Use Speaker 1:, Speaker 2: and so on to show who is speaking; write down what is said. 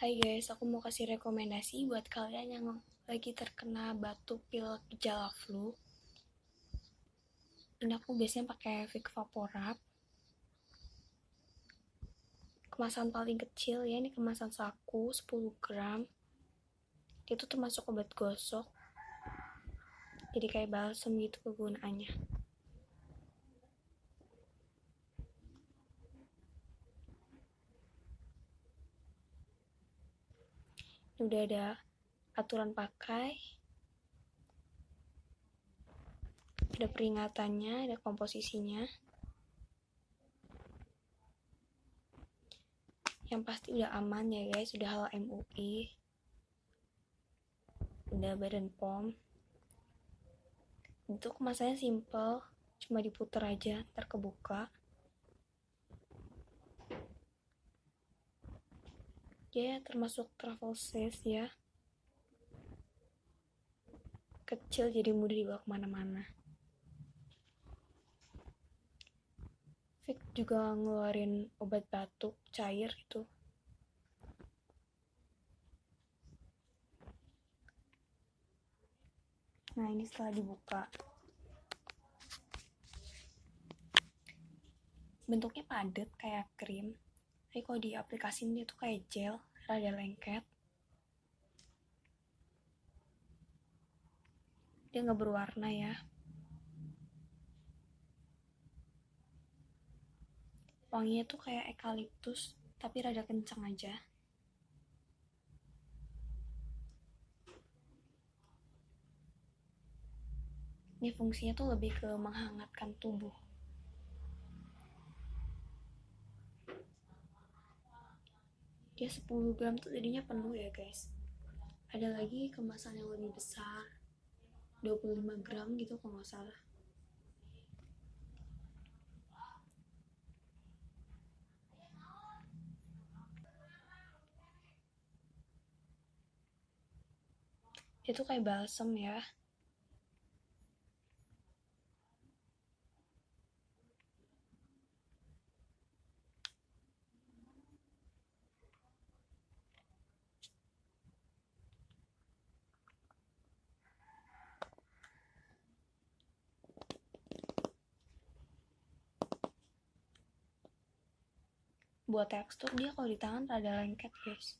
Speaker 1: Hai guys, aku mau kasih rekomendasi buat kalian yang lagi terkena batuk, pilek, gejala flu. Ini aku biasanya pakai Vic Vaporub. Kemasan paling kecil ya, ini kemasan saku 10 gram. Itu termasuk obat gosok. Jadi kayak balsem gitu kegunaannya. Ini udah ada aturan pakai. Ada peringatannya, ada komposisinya. Yang pasti udah aman ya guys, udah halal MUI. Udah Badan POM. Itu kemasannya simple, cuma diputer aja, ntar kebuka. Dia termasuk travel size ya, kecil jadi mudah dibawa kemana-mana. Vic juga ngeluarin obat batuk cair gitu. Nah ini setelah dibuka, bentuknya padat kayak krim, tapi kalau diaplikasiin dia tuh kayak gel, rada lengket. Dia nggak berwarna ya. Wanginya tuh kayak eukaliptus, tapi rada kencang aja. Ini fungsinya tuh lebih ke menghangatkan tubuh. Dia 10 gram tuh jadinya penuh ya guys. Ada lagi kemasan yang lebih besar, 25 gram gitu kalau nggak salah. Itu kayak balsam ya. Buat tekstur dia kalau di tangan rada lengket guys.